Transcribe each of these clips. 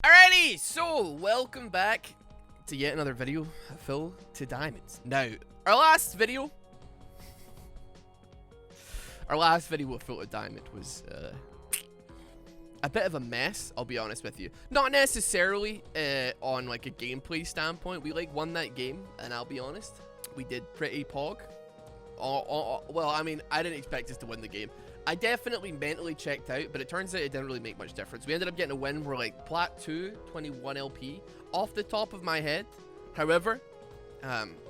Alrighty, so welcome back to yet another video, Fill to Diamonds. Now, our last video with Fill to Diamond was a bit of a mess, I'll be honest with you. Not necessarily on like a gameplay standpoint. We like won that game, and I'll be honest, we did pretty pog. Well, I mean, I didn't expect us to win the game. I definitely mentally checked out, but it turns out it didn't really make much difference. We ended up getting a win. We're like plat 2, 21 LP off the top of my head. However,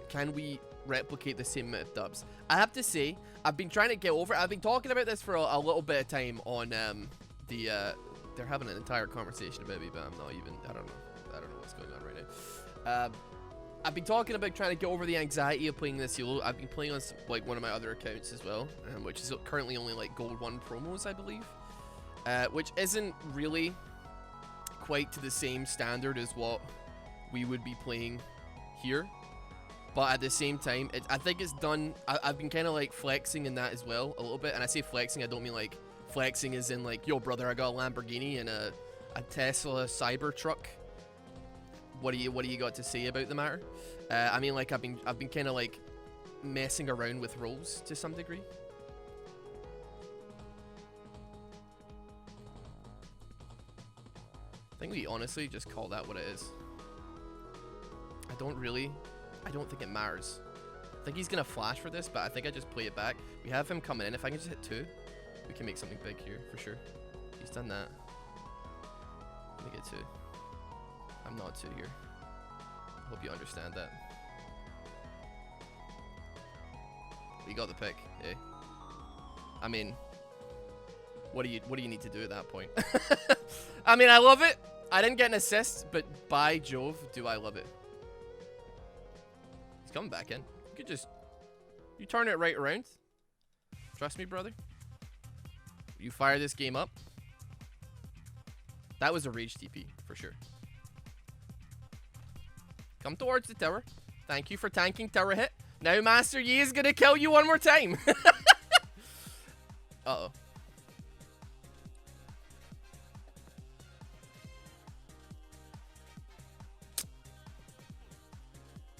can we replicate the same amount of dubs? I have to say, I've been trying to get over it. I've been talking about this for a little bit of time on they're having an entire conversation about me, but I'm not even, I don't know what's going on right now. I've been talking about trying to get over the anxiety of playing this YOLO. I've been playing on like one of my other accounts as well, which is currently only like Gold 1 promos, I believe, which isn't really quite to the same standard as what we would be playing here. But at the same time, I think it's done. I've been kind of like flexing in that as well a little bit, and I say flexing, I don't mean like flexing as in like, yo brother, I got a Lamborghini and a Tesla Cybertruck. What do you got to say about the matter? I mean, like I've been kind of like messing around with roles to some degree. I think we honestly just call that what it is. I don't think it matters. I think he's gonna flash for this, but I think I just play it back. We have him coming in. If I can just hit 2, we can make something big here for sure. He's done that. Let me get 2. I'm not 2 here. Hope you understand that. We got the pick. Hey. I mean, what do you need to do at that point? I mean, I love it. I didn't get an assist, but by Jove, do I love it. He's coming back in. You turn it right around. Trust me, brother. You fire this game up. That was a rage TP for sure. Come towards the tower. Thank you for tanking tower hit. Now Master Yi is gonna kill you one more time. Uh-oh.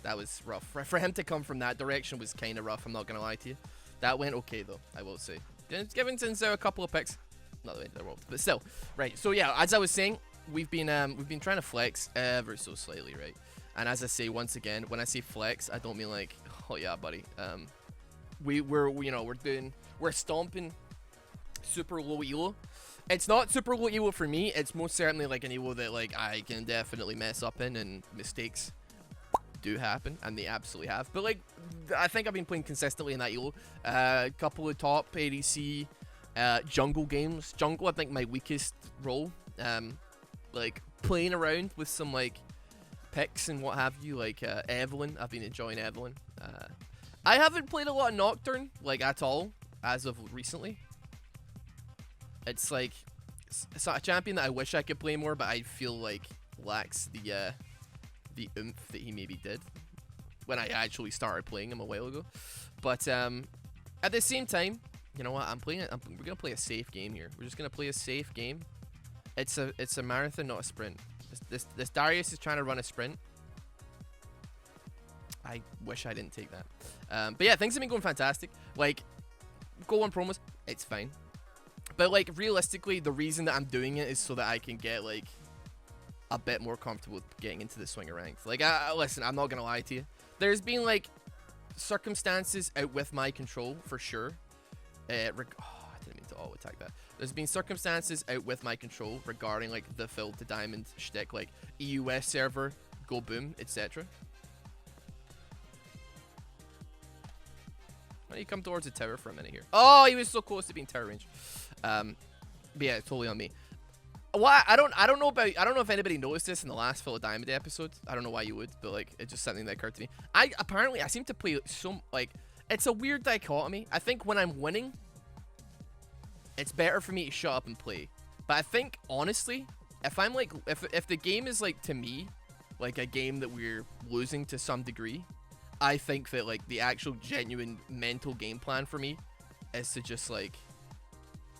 That was rough. For him to come from that direction was kind of rough, I'm not gonna lie to you. That went okay though, I will say. Giving Sinzo a couple of picks. Not the end of the world, but still. Right, so yeah, as I was saying, we've been trying to flex ever so slightly, right? And as I say once again, when I say flex, I don't mean like, oh yeah, buddy. We're stomping super low elo. It's not super low elo for me. It's most certainly like an elo that like I can definitely mess up in, and mistakes do happen, and they absolutely have. But like, I think I've been playing consistently in that elo. A couple of top ADC jungle games. Jungle, I think my weakest role. Like playing around with some like picks and what have you, like Evelyn. I've been enjoying Evelyn. I haven't played a lot of Nocturne like at all as of recently. It's like it's not a champion that I wish I could play more, but I feel like lacks the oomph that he maybe did when I actually started playing him a while ago. But at the same time, you know what? We're gonna play a safe game here. We're just gonna play a safe game. It's a marathon, not a sprint. This Darius is trying to run a sprint. I wish I didn't take that. But yeah, things have been going fantastic. Like, Gold 1 promos, it's fine. But like, realistically, the reason that I'm doing it is so that I can get like a bit more comfortable with getting into the swinger ranks. Like, listen, I'm not gonna lie to you. There's been like circumstances out with my control for sure. I didn't mean to auto attack that. There's been circumstances out with my control regarding like the Fill to Diamond shtick, like EUS server, go boom, etc. Why don't you come towards the tower for a minute here? Oh, he was so close to being tower range. But yeah, it's totally on me. Why? I don't know if anybody noticed this in the last Fill to Diamond episode. I don't know why you would, but like, it's just something that occurred to me. I seem to play so like, it's a weird dichotomy. I think when I'm winning, it's better for me to shut up and play. But I think honestly, if I'm like, if the game is like, to me, like a game that we're losing to some degree, I think that like the actual genuine mental game plan for me is to just like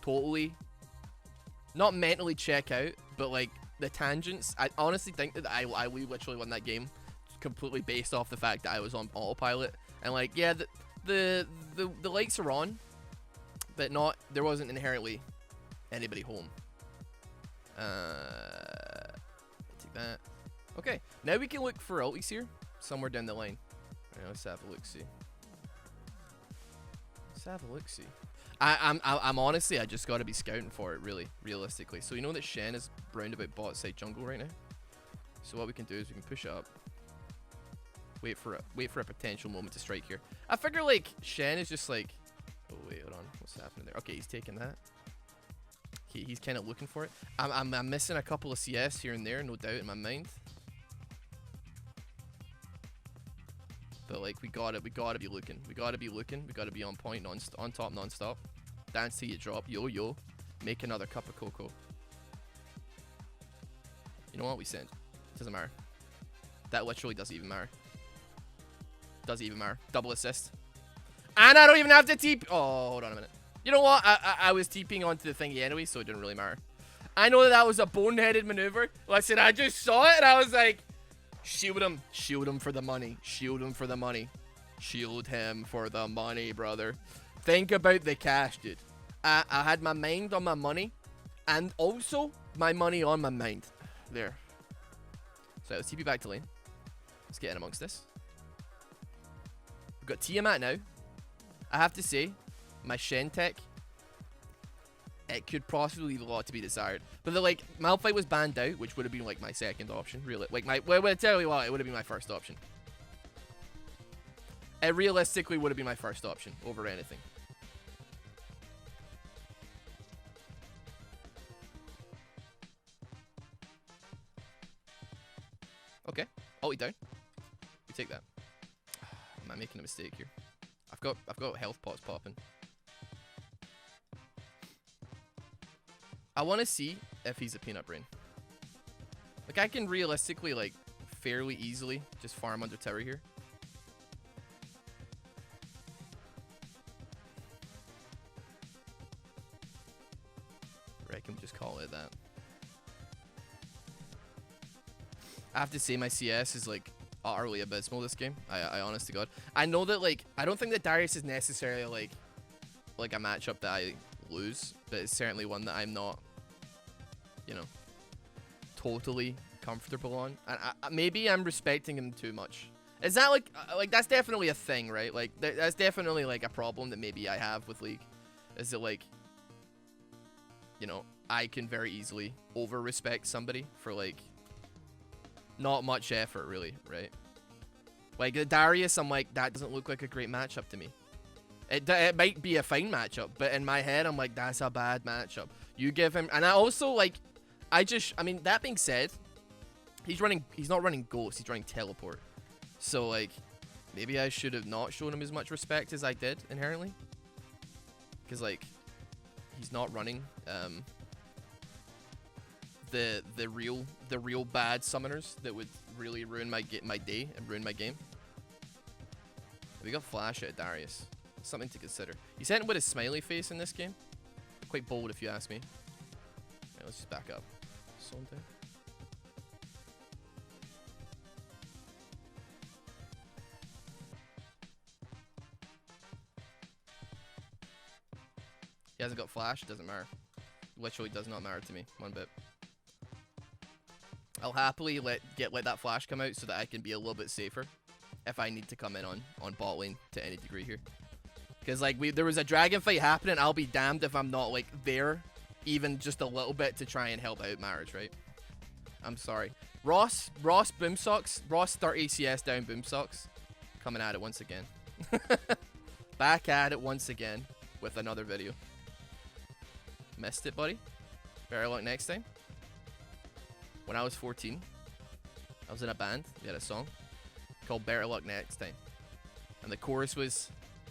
totally not mentally check out, but like the tangents. I honestly think that we literally won that game completely based off the fact that I was on autopilot. And like, yeah, the lights are on, but there wasn't inherently anybody home. Take that. Okay, now we can look for ultis here somewhere down the line. Right, let's have a look. See. Let's have a look. See. I'm honestly, I just got to be scouting for it, really, realistically. So you know that Shen is roundabout bot side jungle right now. So what we can do is we can push it up. Wait for a potential moment to strike here. I figure like Shen is just like, oh wait, hold on, what's happening there? Okay, he's taking that. He's kind of looking for it. I'm missing a couple of CS here and there, no doubt in my mind. But like we gotta be looking. We gotta be on point, on top, non-stop. Dance till you drop. Yo. Make another cup of cocoa. You know what? We send. Doesn't matter. That literally doesn't even matter. Doesn't even matter. Double assist. And I don't even have to TP. Oh, hold on a minute. You know what? I was TPing onto the thingy anyway, so it didn't really matter. I know that was a boneheaded maneuver. Listen, I just saw it and I was like, shield him. Shield him for the money. Shield him for the money. Shield him for the money, brother. Think about the cash, dude. I had my mind on my money and also my money on my mind. There. So let's TP back to lane. Let's get in amongst this. We've got Tiamat now. I have to say, my Shen tech, it could possibly leave a lot to be desired. But the like Malphite was banned out, which would have been like my second option. Really, like well, tell you what, it would have been my first option. It realistically would have been my first option over anything. Okay, ulti down. We take that. Am I making a mistake here? I've got health pots popping. I want to see if he's a peanut brain. Like I can realistically like fairly easily just farm under tower here. Or I can just call it that. I have to say my CS is like utterly abysmal this game. I honest to God. I know that like I don't think that Darius is necessarily like a matchup that I lose, but it's certainly one that I'm not, you know, totally comfortable on. And maybe I'm respecting him too much. Is that like that's definitely a thing, right? Like that's definitely like a problem that maybe I have with League. Is it like, you know, I can very easily over respect somebody for like not much effort, really, right? Like the Darius, I'm like, that doesn't look like a great matchup to me. It might be a fine matchup, but in my head, I'm like, that's a bad matchup. You give him, and I also like, I mean, that being said, he's not running Ghost, he's running Teleport. So like, maybe I should have not shown him as much respect as I did inherently, because like, he's not running the real bad summoners that would really ruin my day and ruin my game. We got flash at Darius. Something to consider. He's hitting with his smiley face in this game. Quite bold if you ask me. Right, let's just back up. Something. He hasn't got flash, doesn't matter. Literally does not matter to me one bit. I'll happily let that flash come out so that I can be a little bit safer if I need to come in on bot lane to any degree here. Because like there was a dragon fight happening, I'll be damned if I'm not like there even just a little bit to try and help out Marriage, right? I'm sorry. Ross Boomsocks, Ross 30 CS down Boomsocks, coming at it once again. Back at it once again with another video. Missed it, buddy. Better luck next time. When I was 14, I was in a band. We had a song called Better Luck Next Time. And the chorus was,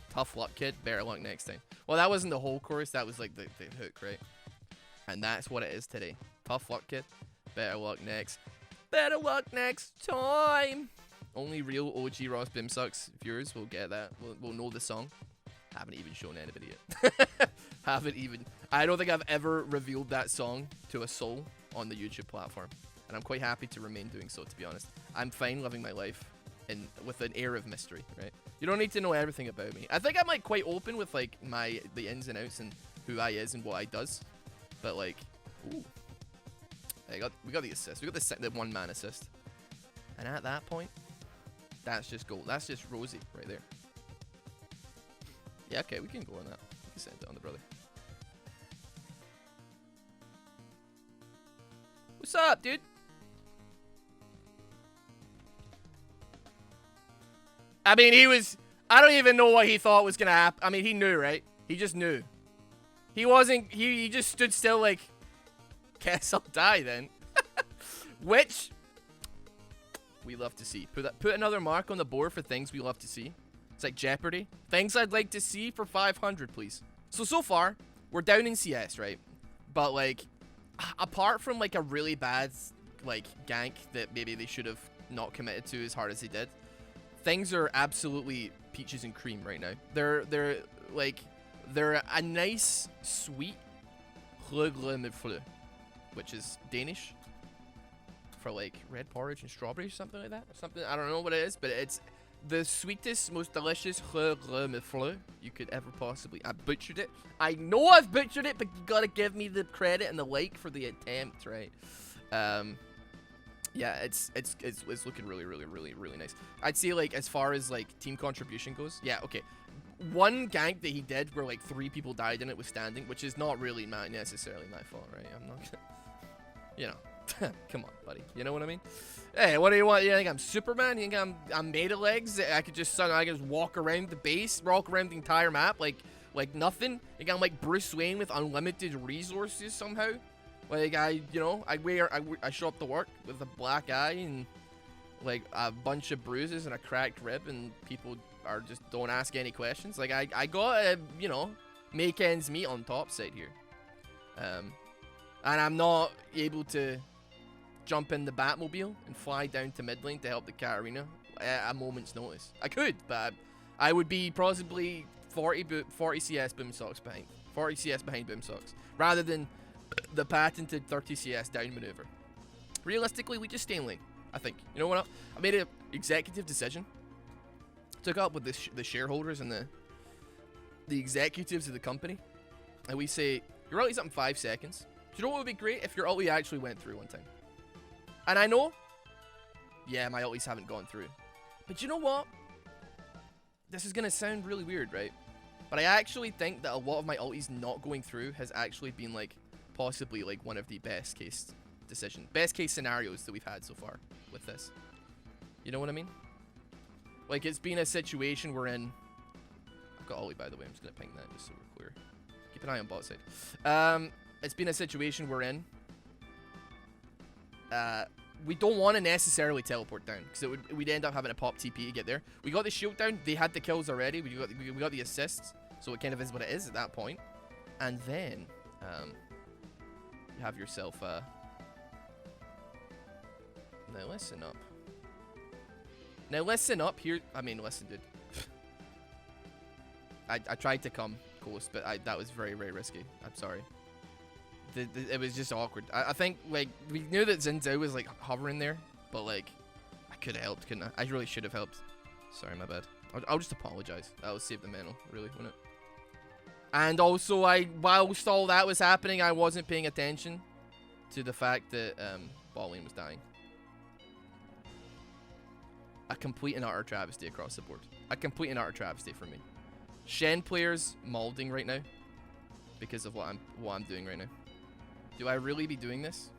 tough luck, kid. Better luck next time. Well, that wasn't the whole chorus. That was like the hook, right? And that's what it is today. Tough luck, kid. Better luck next. Better luck next time. Only real OG Ross Boomsocks viewers will get that. Will know the song. Haven't even shown anybody yet. Haven't even. I don't think I've ever revealed that song to a soul on the YouTube platform, and I'm quite happy to remain doing so, to be honest. I'm fine living my life with an air of mystery, right? You don't need to know everything about me. I think I'm like quite open with like the ins and outs and who I is and what I does, but like, ooh, we got the assist. We got the one man assist, and at that point, that's just gold. That's just rosy right there. Yeah, okay, we can go on that. We can send it on the brother. What's up, dude? I mean, I don't even know what he thought was gonna happen. I mean, he knew, right? He just knew. He wasn't, he just stood still like, guess I'll die then. Which, we love to see. Put another mark on the board for things we love to see. It's like Jeopardy. Things I'd like to see for 500, please. So far, we're down in CS, right? But like, apart from like a really bad like gank that maybe they should have not committed to as hard as they did, things are absolutely peaches and cream right now. They're a nice sweet rødgrød med flø, which is Danish for like red porridge and strawberries, something like that. Something, I don't know what it is, but it's the sweetest, most delicious rødgrød med flø you could ever possibly. I butchered it. I know I've butchered it, but you gotta give me the credit and the like for the attempt, right? Yeah, it's looking really nice. I'd say like as far as like team contribution goes, yeah, okay. One gank that he did where like 3 people died in it was standing, which is not really necessarily my fault, right? I'm not gonna, you know, come on, buddy. You know what I mean? Hey, what do you want? You think I'm Superman? You think I'm made of legs? I could just walk around the base, walk around the entire map like nothing? You think I'm like Bruce Wayne with unlimited resources somehow? Like I show up to work with a black eye and like a bunch of bruises and a cracked rib, and people are just don't ask any questions. Like I gotta, you know, make ends meet on top side here. And I'm not able to jump in the Batmobile and fly down to mid lane to help the Katarina at a moment's notice. I could, but I would be possibly 40 CS Boomsocks behind. 40 CS behind Boomsocks. Rather than the patented 30 CS down maneuver. Realistically, we just stay in lane, I think. You know what? I made an executive decision. Took up with the shareholders and the executives of the company. And we say, your ulti's up in 5 seconds. Do you know what would be great? If your ulti actually went through one time. And I know, yeah, my ultis haven't gone through. But you know what? This is going to sound really weird, right? But I actually think that a lot of my ultis not going through has actually been like, possibly like one of the best case scenarios that we've had so far with this. You know what I mean? Like, it's been a situation we're in. I've got Ollie, by the way. I'm just going to ping that just so we're clear. Keep an eye on bot side. It's been a situation we're in. We don't want to necessarily teleport down, because we'd end up having to pop TP to get there. We got the shield down. They had the kills already. We got the assists, so it kind of is what it is at that point. And then, you have yourself now listen up. Now listen up here. I mean, listen, dude. I tried to come close, but that was very risky. I'm sorry. It was just awkward. I think, like, we knew that Xin Zhao was, like, hovering there, but, like, I could have helped, couldn't I? I really should have helped. Sorry, my bad. I'll just apologize. That will save the mental, really, wouldn't it? And also, whilst all that was happening, I wasn't paying attention to the fact that bot lane was dying. A complete and utter travesty across the board. A complete and utter travesty for me. Shen players molding right now because of what I'm doing right now. Do I really be doing this?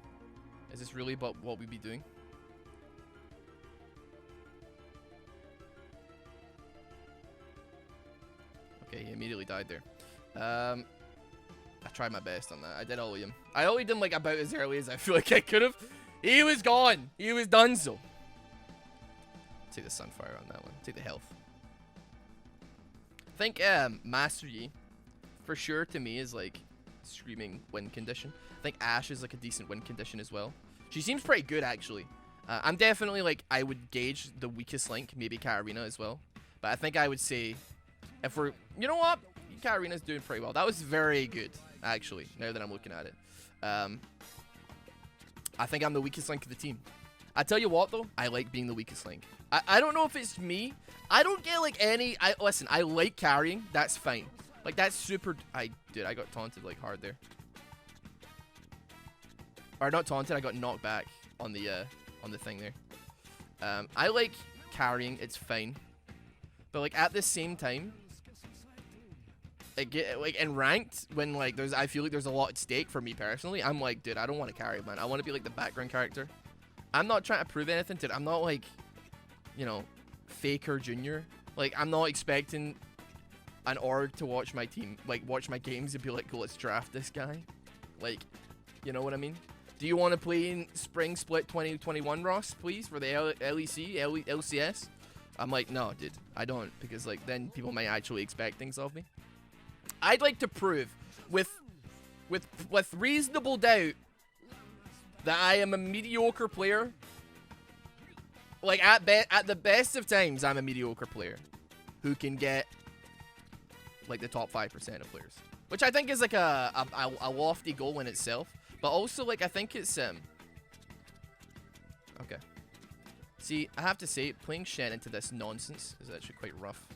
Is this really about what we be doing? Okay, he immediately died there. I tried my best on that. I did ollie him. I ollied him like about as early as I feel like I could have. He was gone. He was done so. Take the Sunfire on that one. Take the health. I think Master Yi, for sure to me, is like screaming win condition. I think Ashe is like a decent win condition as well. She seems pretty good actually. I'm definitely like, I would gauge the weakest link, maybe Katarina as well. But I think I would say, if we're, you know what? Katarina's doing pretty well. That was very good, actually, now that I'm looking at it. I think I'm the weakest link of the team. I tell you what, though, I like being the weakest link. I don't know if it's me. I don't get, like, any... Listen, I like carrying. That's fine. Like, that's super... I got taunted, like, hard there. Or not taunted, I got knocked back on the thing there. I like carrying. It's fine. But, like, at the same time... like in ranked, when like I feel like there's a lot at stake for me personally. I'm like, dude, I don't want to carry, man. I want to be like the background character. I'm not trying to prove anything, dude. I'm not like, you know, Faker Junior. Like, I'm not expecting an org to watch my team, like watch my games and be like, go, let's draft this guy. Like, you know what I mean? Do you want to play in Spring Split 2021, Ross, please, for the LCS? I'm like, no, dude, I don't, because like then people might actually expect things of me. I'd like to prove with reasonable doubt that I am a mediocre player. Like at the best of times, I'm a mediocre player who can get like the top 5% of players, which I think is like a lofty goal in itself. But also, like, I think it's okay. See, I have to say, playing Shen into this nonsense is actually quite rough.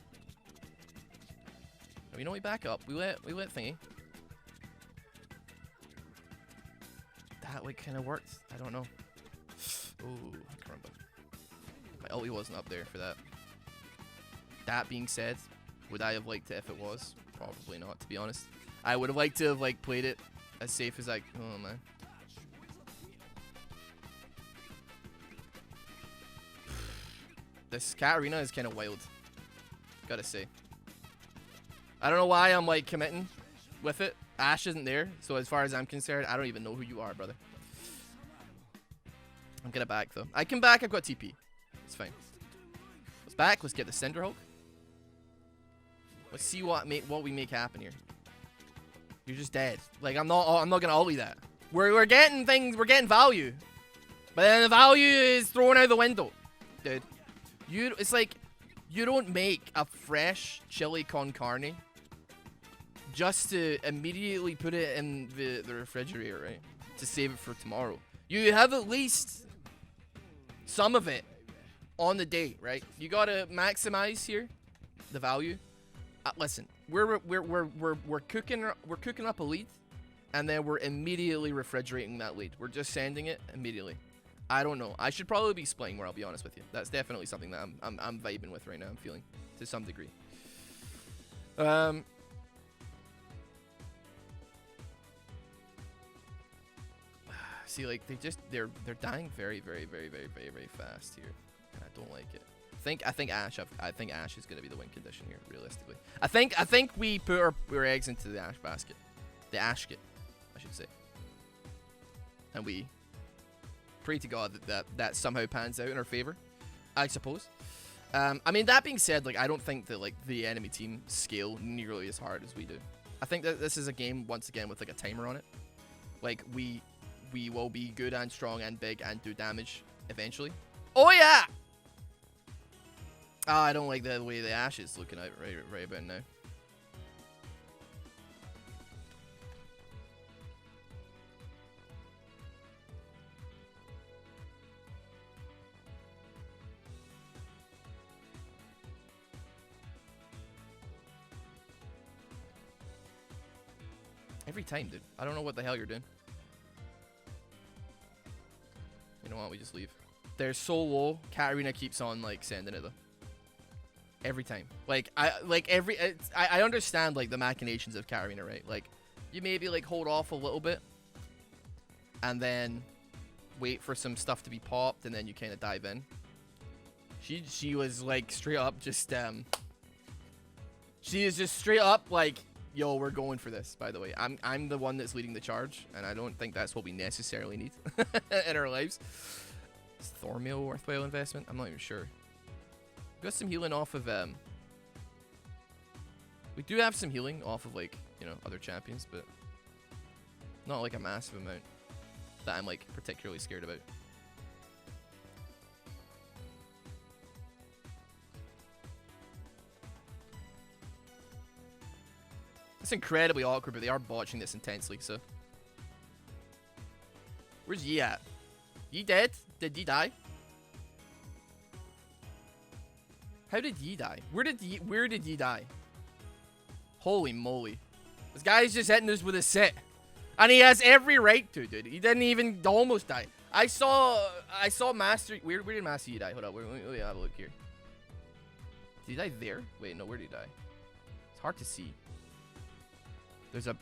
You know, we back up. We let thingy. That like kind of worked. I don't know. Ooh, caramba. My ulti wasn't up there for that. That being said, would I have liked it if it was? Probably not, to be honest. I would have liked to have like played it as safe as I. Oh man. This Katarina is kind of wild. Gotta say. I don't know why I'm like committing with it. Ashe isn't there, so as far as I'm concerned, I don't even know who you are, brother. I'm gonna back though. I can back. I've got TP. It's fine. Let's back. Let's get the Cinderhulk. Let's see what we make happen here. You're just dead. Like I'm not gonna ulti that. We're getting things. We're getting value, but then the value is thrown out the window, dude. It's like you don't make a fresh chili con carne just to immediately put it in the refrigerator, right? To save it for tomorrow. You have at least some of it on the day, right? You gotta maximize here the value. Listen, we're cooking up a lead, and then we're immediately refrigerating that lead. We're just sending it immediately. I don't know. I should probably be splitting more, I'll be honest with you. That's definitely something that I'm vibing with right now. I'm feeling to some degree. See, like they're dying very fast here. I don't like it. I think Ashe is gonna be the win condition here, realistically. I think we put our eggs into the Ashe basket. The Ashket, I should say. And we pray to God that somehow pans out in our favor, I suppose. I mean, that being said, like I don't think that like the enemy team scale nearly as hard as we do. I think that this is a game once again with like a timer on it. Like we will be good and strong and big and do damage eventually. Oh yeah. Oh, I don't like the way the Ashe is looking out right about now. Every time, dude. I don't know what the hell you're doing. You know what? We just leave. They're so low. Katarina keeps on like sending it though. Every time. Like I understand like the machinations of Katarina, right? Like you maybe like hold off a little bit and then wait for some stuff to be popped and then you kind of dive in. She was like straight up just she is just straight up like, yo, we're going for this, by the way. I'm the one that's leading the charge, and I don't think that's what we necessarily need in our lives. Is Thornmail a worthwhile investment? I'm not even sure. Got some healing off of we do have some healing off of like, you know, other champions, but not like a massive amount that I'm like particularly scared about. It's incredibly awkward, but they are botching this intensely, so. Where's Yi at? Ye dead? Did ye die? How did ye die? Where did ye die? Holy moly. This guy's just hitting us with a sit. And he has every right to, dude. He didn't even almost die. I saw Master. Where did Master Yi die? Hold up. Let me have a look here. Did he die there? Wait, no. Where did he die? It's hard to see. There's a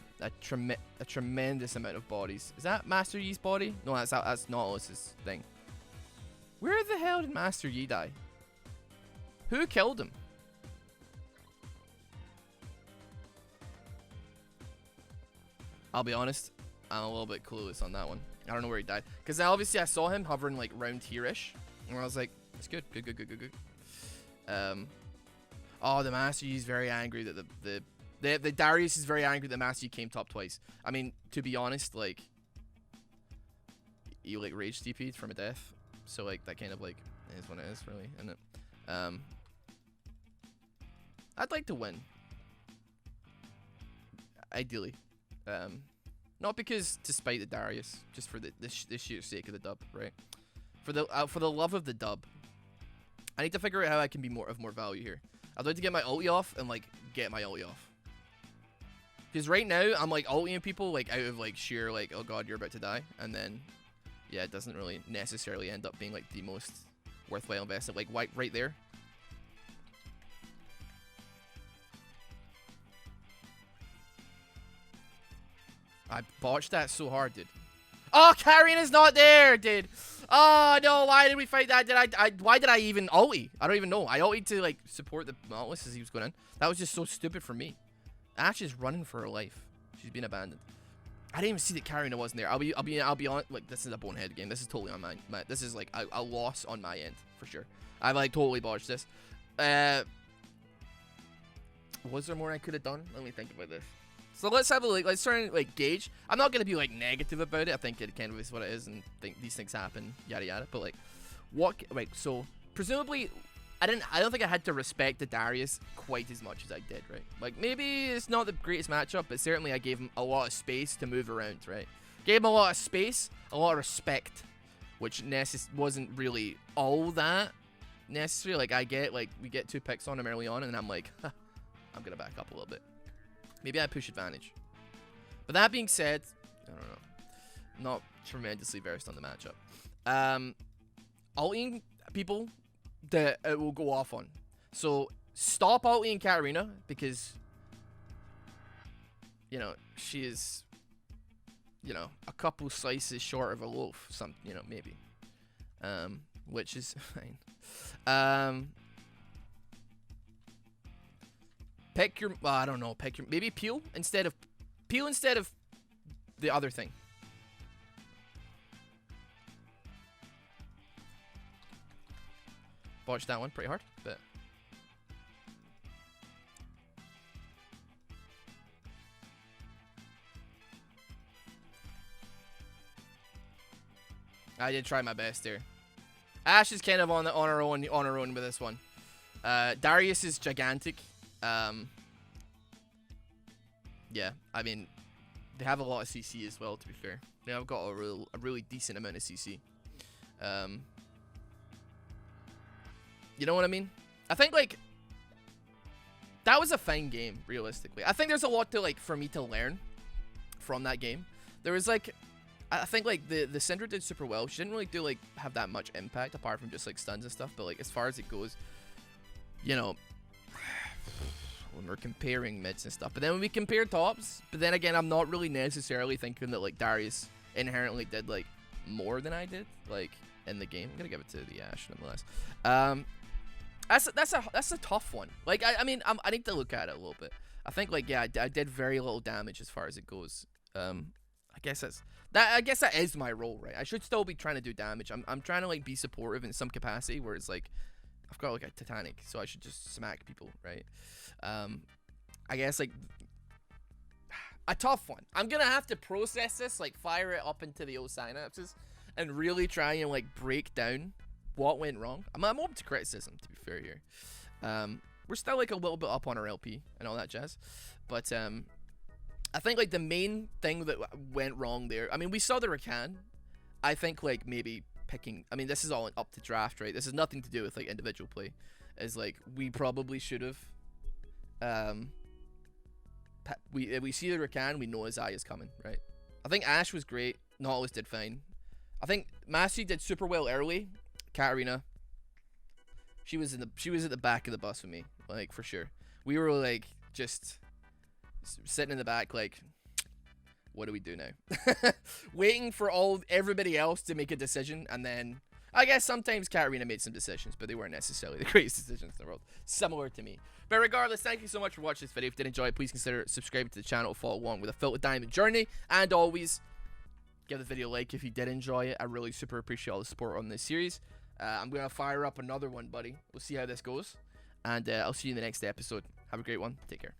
tremendous amount of bodies. Is that Master Yi's body? No, that's Nautilus's thing. Where the hell did Master Yi die? Who killed him? I'll be honest, I'm a little bit clueless on that one. I don't know where he died. Because obviously I saw him hovering like round here-ish. And I was like, it's good. Good. Oh, the Master Yi is very angry that the Darius is very angry that Master Yi came top twice. I mean, to be honest, like, you like rage DP'd from a death. So like that kind of like is what it is really, isn't it? I'd like to win. Ideally. Not because to spite the Darius, just for the sheer sake of the dub, right? For the love of the dub. I need to figure out how I can be more value here. I'd like to get my ulti off and like get my ulti off. Because right now I'm like ultiing people like out of like sheer like, oh god, you're about to die, and then yeah, it doesn't really necessarily end up being like the most worthwhile investment. Like right there. I botched that so hard, dude. Oh, Karina's not there, dude. Oh, no. Why did we fight that? Why did I even ulti? I don't even know. I ultied to, like, support the Nautilus as he was going in. That was just so stupid for me. Ash is running for her life. She's been abandoned. I didn't even see that Karina wasn't there. I'll be on. Like, this is a bonehead game. This is totally on my this is, like, a loss on my end, for sure. I've, like, totally botched this. Was there more I could have done? Let me think about this. So let's have a look. Let's try and like gauge. I'm not gonna be like negative about it. I think it kind of is what it is, and think these things happen, yada yada. But like, what? Right. So presumably, I don't think I had to respect the Darius quite as much as I did. Right. Like maybe it's not the greatest matchup, but certainly I gave him a lot of space to move around. Right. Gave him a lot of space, a lot of respect, which wasn't really all that necessary. Like I get like we get 2 picks on him early on, and I'm like, huh, I'm gonna back up a little bit. Maybe I push advantage. But that being said, I don't know. Not tremendously versed on the matchup. Ulting people that it will go off on. So stop ulting Katarina because, you know, she is, you know, a couple slices short of a loaf. Maybe. Which is fine. Pick your, I don't know, maybe peel instead of the other thing. Botched that one pretty hard, but. I did try my best there. Ash is kind of on her own with this one. Darius is gigantic. Yeah, I mean, they have a lot of CC as well, to be fair. They have got a really decent amount of CC. You know what I mean? I think, like, that was a fine game, realistically. I think there's a lot to, like, for me to learn from that game. There was, like, I think, like, the Syndra did super well. She didn't really have that much impact, apart from just, like, stuns and stuff. But, like, as far as it goes, you know, when we're comparing mids and stuff. But then when we compare tops, but then again, I'm not really necessarily thinking that, like, Darius inherently did, like, more than I did, like, in the game. I'm gonna give it to the Ashe, nonetheless. That's a tough one. Like, I mean, I need to look at it a little bit. I think, like, yeah, I did very little damage as far as it goes. I guess that is my role, right? I should still be trying to do damage. I'm trying to, like, be supportive in some capacity, where it's like, I've got, like, a Titanic, so I should just smack people, right? I guess, like, a tough one. I'm gonna have to process this, like, fire it up into the old synapses, and really try and, like, break down what went wrong. I'm open to criticism, to be fair here. We're still, like, a little bit up on our LP and all that jazz, but I think, like, the main thing that went wrong there, I mean, we saw the Rakan. I think, like, maybe picking. I mean, this is all up to draft, right? This has nothing to do with like individual play. Is like we probably should have. We see the Rakan, we know Xayah is coming, right? I think Ashe was great. Nautilus did fine. I think Massey did super well early. Katarina, she was at the back of the bus with me, like for sure. We were like just sitting in the back, like, what do we do now? Waiting for everybody else to make a decision, and then I guess sometimes Katarina made some decisions, but they weren't necessarily the greatest decisions in the world. Similar to me. But regardless, thank you so much for watching this video. If you did enjoy it, please consider subscribing to the channel to follow along with a Filtered Diamond journey. And always, give the video a like if you did enjoy it. I really super appreciate all the support on this series. I'm going to fire up another one, buddy. We'll see how this goes. And I'll see you in the next episode. Have a great one. Take care.